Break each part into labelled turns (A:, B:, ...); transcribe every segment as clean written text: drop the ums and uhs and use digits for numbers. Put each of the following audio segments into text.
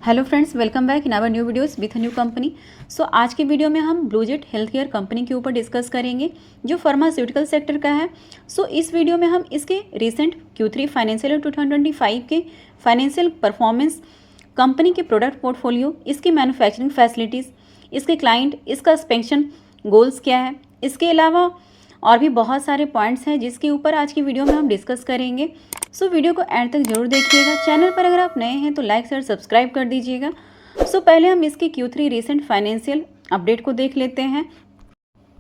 A: Hello friends, welcome back in our new videos with new company. So आज की video में हम ब्लूजेट health care company के ऊपर डिस्कस करेंगे जो फार्मास्यूटिकल सेक्टर का है। सो इस वीडियो में हम इसके रिसेंट Q3 फाइनेंशियल ईयर 2025 के फाइनेंशियल परफॉर्मेंस, कंपनी के प्रोडक्ट पोर्टफोलियो, इसकी मैन्युफैक्चरिंग फैसिलिटीज़, इसके क्लाइंट, इसका एक्सपेंशन गोल्स क्या है, इसके अलावा और भी बहुत सारे पॉइंट्स हैं जिसके ऊपर आज की वीडियो में हम डिस्कस करेंगे। सो वीडियो को एंड तक जरूर देखिएगा। चैनल पर अगर आप नए हैं तो लाइक शेयर सब्सक्राइब कर दीजिएगा। सो पहले हम इसकी Q3 रिसेंट फाइनेंशियल अपडेट को देख लेते हैं।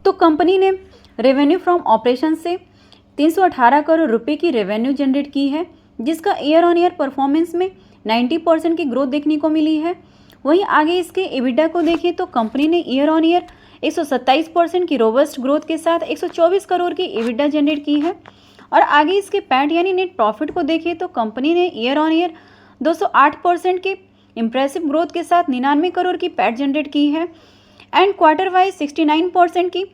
A: तो कंपनी ने रेवेन्यू फ्रॉम ऑपरेशन से 318 करोड़ रुपए की रेवेन्यू जनरेट की है, जिसका ईयर ऑन ईयर परफॉर्मेंस में 90% की ग्रोथ देखने को मिली है। वहीं आगे इसके एबिटा को देखें तो कंपनी ने ईयर ऑन ईयर 127% की रोबस्ट ग्रोथ के साथ 124 करोड़ की एबिटा जनरेट की है। और आगे इसके पैट यानी नेट प्रॉफिट को देखें तो कंपनी ने ईयर ऑन ईयर 208% के इम्प्रेसिव ग्रोथ के साथ 99 करोड़ की पैट जनरेट की है एंड क्वार्टर वाइज 69% की।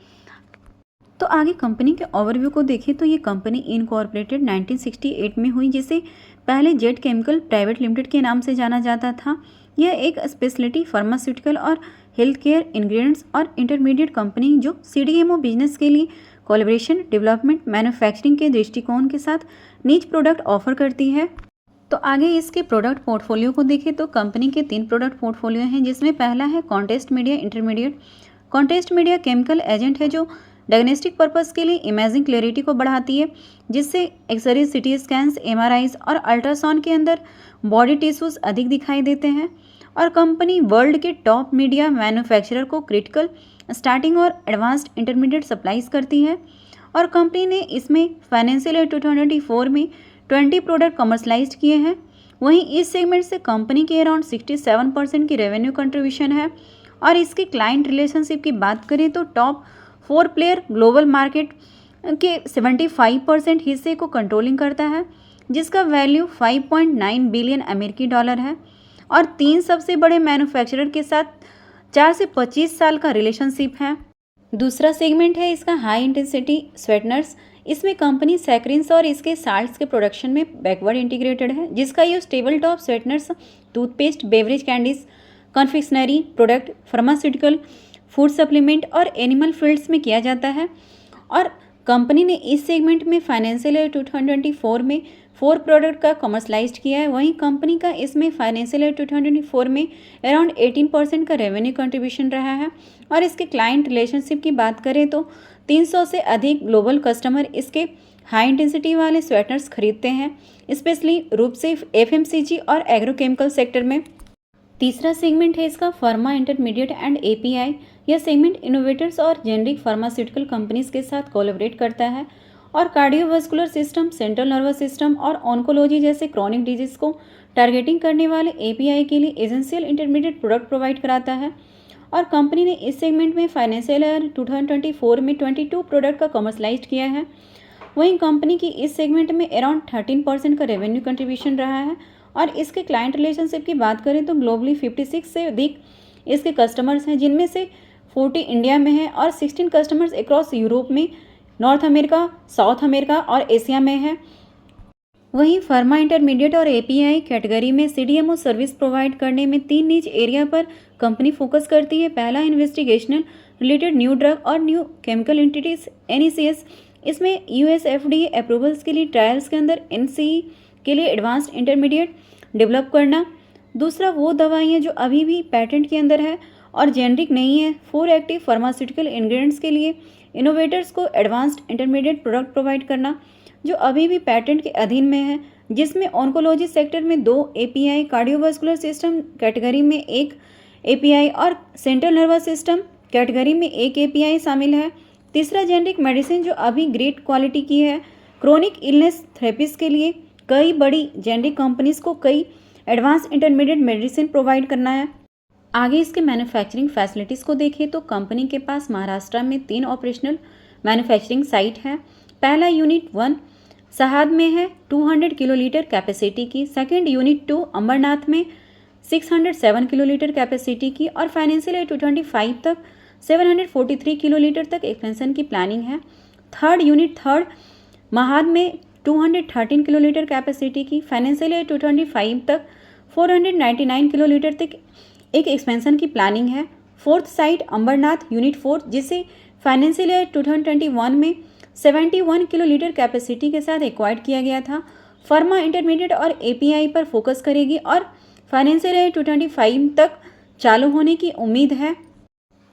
A: तो आगे कंपनी के ओवरव्यू को देखें तो ये कंपनी इनकॉर्पोरेटेड 1968 में हुई, जिसे पहले जेट केमिकल प्राइवेट लिमिटेड के नाम से जाना जाता था। यह एक स्पेशलिटी फार्मास्यूटिकल और हेल्थ केयर इंग्रेडिएंट्स और इंटरमीडिएट कंपनी जो CDMO बिजनेस के लिए कोलैबोरेशन, डेवलपमेंट, मैन्युफैक्चरिंग के दृष्टिकोण के साथ नीच प्रोडक्ट ऑफर करती है। तो आगे इसके प्रोडक्ट पोर्टफोलियो को देखें तो कंपनी के 3 प्रोडक्ट पोर्टफोलियो हैं, जिसमें पहला है contest media intermediate. Contest media chemical agent है जो डायग्नोस्टिक पर्पस के लिए इमेजिंग क्लैरिटी को बढ़ाती है, जिससे एक्सरे, CT स्कैन्स, MRIs और अल्ट्रासाउंड के अंदर बॉडी टिश्यूज अधिक दिखाई देते हैं। और कंपनी वर्ल्ड के टॉप मीडिया मैन्युफैक्चरर को क्रिटिकल, स्टार्टिंग और एडवांस्ड इंटरमीडिएट सप्लाईज करती है। और कंपनी ने इसमें फाइनेंशियल ईयर 2024 में 20 प्रोडक्ट कमर्शलाइज किए हैं। वहीं इस सेगमेंट से कंपनी के अराउंड 67% की रेवेन्यू कंट्रीब्यूशन है। और इसके क्लाइंट रिलेशनशिप की बात करें तो टॉप 4 प्लेयर ग्लोबल मार्केट के 75% हिस्से को कंट्रोलिंग करता है, जिसका वैल्यू 5.9 बिलियन अमेरिकी डॉलर है। और 3 सबसे बड़े मैन्युफैक्चरर के साथ 4 से 25 साल का रिलेशनशिप है। दूसरा सेगमेंट है इसका हाई इंटेंसिटी स्वेटनर्स। इसमें कंपनी सैकरिन्स और इसके साल्ट्स के प्रोडक्शन में बैकवर्ड इंटीग्रेटेड है, जिसका use table top sweeteners, toothpaste, beverage candies, confectionery product, pharmaceutical, food supplement और एनिमल फील्ड्स में किया जाता है। और कंपनी ने इस सेगमेंट में फाइनेंशियल ईयर 2024 में 4 प्रोडक्ट का कमर्शलाइज्ड किया है। वहीं कंपनी का इसमें फाइनेंशियल ईयर 2024 में अराउंड 18% का रेवेन्यू कंट्रीब्यूशन रहा है। और इसके क्लाइंट रिलेशनशिप की बात करें तो 300 से अधिक ग्लोबल कस्टमर इसके हाई इंटेंसिटी वाले स्वेटनर्स खरीदते हैं, स्पेशली रूप से FMCG और एग्रोकेमिकल सेक्टर में। तीसरा सेगमेंट है इसका फार्मा इंटरमीडिएट एंड API। यह सेगमेंट इनोवेटर्स और जेनरिक फार्मास्यूटिकल कंपनीज के साथ कोलैबोरेट करता है और cardiovascular system, central nervous system और ऑन्कोलॉजी जैसे क्रॉनिक डिजीज को टारगेटिंग करने वाले API के लिए एसेंशियल इंटरमीडिएट प्रोडक्ट प्रोवाइड कराता है। और कंपनी ने इस सेगमेंट में फाइनेंशियल ईयर 2024 में 22 प्रोडक्ट का कमर्शलाइज्ड किया है। वहीं कंपनी की इस सेगमेंट में अराउंड 13% का रेवेन्यू कंट्रीब्यूशन रहा है। और इसके क्लाइंट रिलेशनशिप की बात करें तो ग्लोबली 56 से अधिक इसके कस्टमर्स हैं, जिनमें से 40 इंडिया में हैं और 16 कस्टमर्स अक्रॉस यूरोप में, नॉर्थ अमेरिका, साउथ अमेरिका और एशिया में है। वहीं फार्मा इंटरमीडिएट और API कैटेगरी में CDMO सर्विस प्रोवाइड करने में 3 नीच एरिया पर कंपनी फोकस करती है। पहला, इन्वेस्टिगेशनल रिलेटेड न्यू ड्रग और न्यू केमिकल एंटिटीज NECS। इसमें US FDA अप्रूवल्स के लिए ट्रायल्स के अंदर NCE के लिए एडवांस्ड इंटरमीडिएट डेवलप करना। दूसरा, वो दवाइयाँ जो अभी भी पैटेंट के अंदर है और जेनरिक नहीं है, 4 एक्टिव फार्मास्यूटिकल इंग्रेडिएंट्स के लिए इनोवेटर्स को एडवांस्ड इंटरमीडिएट प्रोडक्ट प्रोवाइड करना जो अभी भी पैटेंट के अधीन में है, जिसमें ऑन्कोलॉजी सेक्टर में 2 API, कार्डियोवास्कुलर सिस्टम कैटेगरी में 1 API और सेंट्रल नर्वस सिस्टम कैटेगरी में 1 API शामिल है। तीसरा, जेनरिक मेडिसिन जो अभी ग्रेट क्वालिटी की है, क्रोनिक इलनेस थेरेपीज के लिए कई बड़ी जेनरिक कंपनीज को कई एडवांस इंटरमीडिएट मेडिसिन प्रोवाइड करना है। आगे इसके मैन्युफैक्चरिंग फैसिलिटीज़ को देखें तो कंपनी के पास महाराष्ट्र में 3 ऑपरेशनल मैन्युफैक्चरिंग साइट हैं। पहला यूनिट 1 सहाद में है 200 किलोलीटर कैपेसिटी की। सेकेंड, यूनिट 2 अंबरनाथ में 607 किलोलीटर कैपेसिटी की। और फाइनेंशियल ईयर 2025 तक 743 किलोलीटर तक एक्सपेंशन की प्लानिंग है। थर्ड, यूनिट 3 महाद में 213 किलोलीटर कैपेसिटी की। फाइनेंशियल ईयर 2025 तक 499 किलोलीटर तक एक एक्सपेंशन की प्लानिंग है। फोर्थ साइट अंबरनाथ यूनिट 4, जिसे फाइनेंशियल ईयर 2021 में 71 किलोलीटर कैपेसिटी के साथ एक्वायर्ड किया गया था। फार्मा इंटरमीडिएट और एपीआई पर फोकस करेगी और फाइनेंशियल ईयर 2025 तक चालू होने की उम्मीद है।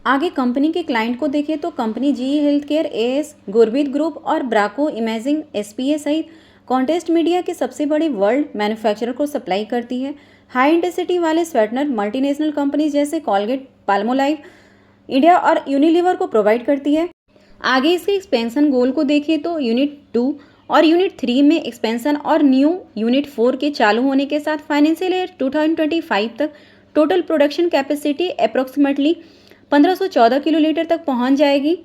A: आगे कंपनी के क्लाइंट को देखें तो company GE health care, AS, Gurbeet group और ब्राको इमेजिंग एसपीए सहित कॉन्टेस्ट मीडिया के सबसे बड़े वर्ल्ड मैन्युफैक्चरर को सप्लाई करती है। हाई इंटेंसिटी वाले स्वेटनर मल्टीनेशनल कंपनीज जैसे कॉलगेट, पाल्मोलाइव इंडिया और यूनिलीवर को प्रोवाइड करती है। आगे इसके एक्सपेंशन गोल को देखें तो यूनिट 2 और यूनिट 3 में एक्सपेंशन और न्यू यूनिट 4 के चालू होने के साथ फाइनेंशियल ईयर 2025 तक total production capacity approximately 1514 kilolitre तक पहुंच जाएगी।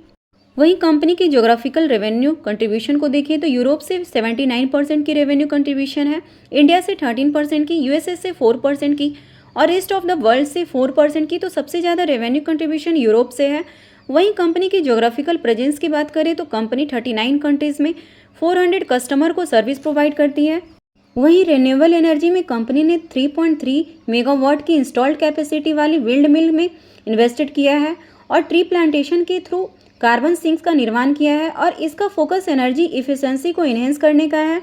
A: वहीं कंपनी की ज्योग्राफिकल रेवेन्यू कंट्रीब्यूशन को देखें तो यूरोप से 79% की रेवेन्यू कंट्रीब्यूशन है, इंडिया से 13% की, यूएसए से 4% की और रेस्ट ऑफ द वर्ल्ड से 4% की। तो सबसे ज़्यादा रेवेन्यू कंट्रीब्यूशन यूरोप से है। वहीं कंपनी की ज्योग्राफिकल प्रेजेंस की बात करें तो कंपनी 39 कंट्रीज़ में 400 कस्टमर को सर्विस प्रोवाइड करती है। वहीं रिन्यूएबल एनर्जी में कंपनी ने 3.3 मेगावाट की इंस्टॉल्ड कैपेसिटी वाली विंड मिल में इन्वेस्टेड किया है और ट्री प्लांटेशन के थ्रू कार्बन सिंक्स का निर्माण किया है और इसका फोकस एनर्जी इफिशिएंसी को इन्हेंस करने का है।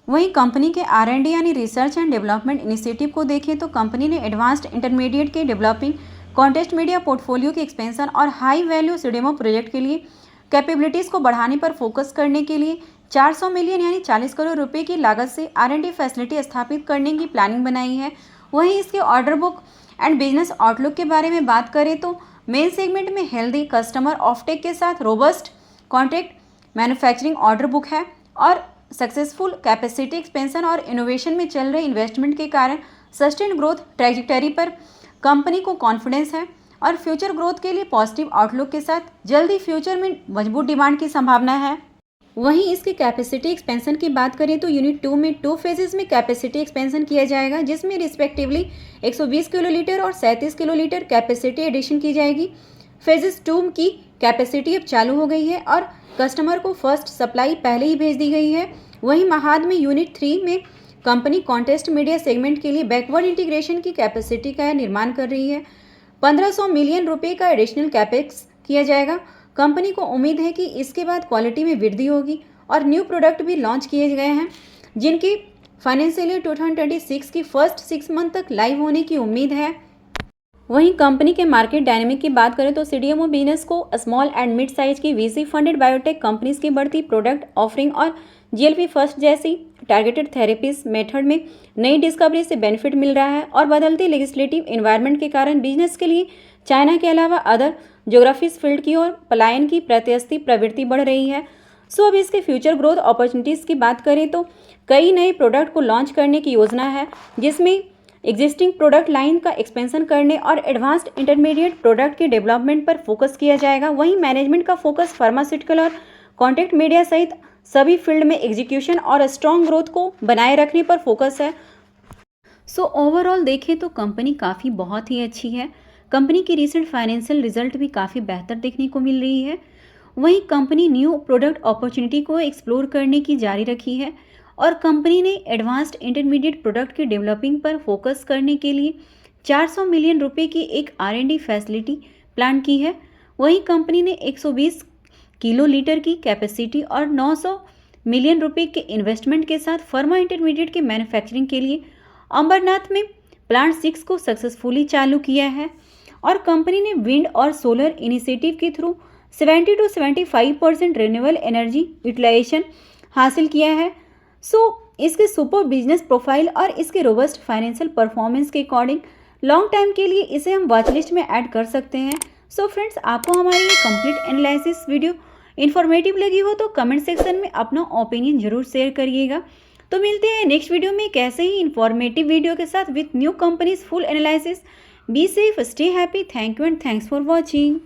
A: वहीं कंपनी के R&D यानी रिसर्च एंड डेवलपमेंट इनिशिएटिव को देखें तो कंपनी ने एडवांस्ड इंटरमीडिएट के डेवलपिंग, कॉन्टेस्ट मीडिया पोर्टफोलियो के एक्सपेंशन और हाई वैल्यू सीडीएमओ प्रोजेक्ट के लिए कैपेबिलिटीज़ को बढ़ाने पर फोकस करने के लिए 400 मिलियन यानी 40 करोड़ रुपए की लागत से R&D फैसिलिटी स्थापित करने की प्लानिंग बनाई है। वहीं इसके order book and business outlook के बारे में बात करें तो मेन सेगमेंट में हेल्दी कस्टमर ऑफटेक के साथ robust contract manufacturing order book है और सक्सेसफुल कैपेसिटी एक्सपेंशन और इनोवेशन में चल रहे इन्वेस्टमेंट के कारण सस्टेन ग्रोथ ट्रैजेक्टरी पर कंपनी को कॉन्फिडेंस है और फ्यूचर ग्रोथ के लिए पॉजिटिव आउटलुक के साथ जल्दी फ्यूचर में मजबूत डिमांड की संभावना है। वहीं इसकी कैपेसिटी एक्सपेंशन की बात करें तो यूनिट 2 में 2 फेजेस में कैपेसिटी एक्सपेंशन किया जाएगा, जिसमें रिस्पेक्टिवली 120 किलोलीटर और 37 किलोलीटर कैपेसिटी एडिशन की जाएगी। फेजेस 2 की कैपेसिटी अब चालू हो गई है और कस्टमर को फर्स्ट सप्लाई पहले ही भेज दी गई है। वहीं महाद में यूनिट 3 में कंपनी कॉन्टेस्ट मीडिया सेगमेंट के लिए बैकवर्ड इंटीग्रेशन की कैपेसिटी का निर्माण कर रही है। 1500 मिलियन रुपए का एडिशनल कैपेक्स किया जाएगा। कंपनी को उम्मीद है कि इसके बाद क्वालिटी में वृद्धि होगी और न्यू प्रोडक्ट भी लॉन्च किए गए हैं, जिनकी फाइनेंशियल ईयर 2026 की फर्स्ट 6 मंथ तक लाइव होने की उम्मीद है। वहीं कंपनी के मार्केट डायनेमिक की बात करें तो सीडीएमओ बिजनेस को स्मॉल एंड मिड साइज की वीसी फंडेड बायोटेक कंपनीज की बढ़ती प्रोडक्ट ऑफरिंग और जीएलपी फर्स्ट जैसी टारगेटेड थेरेपीज मेथड में नई डिस्कवरी से बेनिफिट मिल रहा है और बदलते लेजिस्लेटिव एनवायरनमेंट के कारण बिजनेस के लिए चाइना के अलावा अदर ज्योग्राफीज फील्ड की ओर पलायन की प्रत्यस्ती प्रवृत्ति बढ़ रही है। सो अब इसके फ्यूचर ग्रोथ अपॉर्चुनिटीज़ की बात करें तो कई नए प्रोडक्ट को लॉन्च करने की योजना है, जिसमें एग्जिस्टिंग प्रोडक्ट लाइन का एक्सपेंशन करने और एडवांस्ड इंटरमीडिएट प्रोडक्ट के डेवलपमेंट पर फोकस किया जाएगा। वहीं मैनेजमेंट का फोकस फार्मास्यूटिकल और कॉन्टैक्ट मीडिया सहित सभी फील्ड में एग्जीक्यूशन और स्ट्रॉन्ग ग्रोथ को बनाए रखने पर फोकस है। सो ओवरऑल देखें तो कंपनी काफ़ी बहुत ही अच्छी है। कंपनी की रिसेंट फाइनेंशियल रिजल्ट भी काफ़ी बेहतर देखने को मिल रही है। वहीं कंपनी न्यू प्रोडक्ट अपॉर्चुनिटी को एक्सप्लोर करने की जारी रखी है और कंपनी ने एडवांस्ड इंटरमीडिएट प्रोडक्ट के डेवलपिंग पर फोकस करने के लिए 400 मिलियन रुपए की एक R&D फैसिलिटी प्लान की है। वहीं कंपनी ने 120 किलो लीटर की कैपेसिटी और 900 मिलियन रुपए के इन्वेस्टमेंट के साथ फार्मा इंटरमीडिएट के मैन्युफैक्चरिंग के लिए अंबरनाथ में प्लांट 6 को सक्सेसफुली चालू किया है और कंपनी ने विंड और सोलर इनिशिएटिव के through 70 to 75% renewable energy utilization हासिल किया है। सो इसके सुपर बिजनेस प्रोफाइल और इसके रोबस्ट फाइनेंशियल परफॉर्मेंस के अकॉर्डिंग लॉन्ग टाइम के लिए इसे हम वॉच लिस्ट में ऐड कर सकते हैं। सो फ्रेंड्स, आपको हमारी ये कंप्लीट एनालिसिस वीडियो इन्फॉर्मेटिव लगी हो तो कमेंट सेक्शन में अपना ओपिनियन जरूर शेयर करिएगा। तो मिलते हैं नेक्स्ट वीडियो में एक ऐसे ही इन्फॉर्मेटिव वीडियो के साथ with new companies full analysis. Be safe, stay happy, thank you and thanks for watching.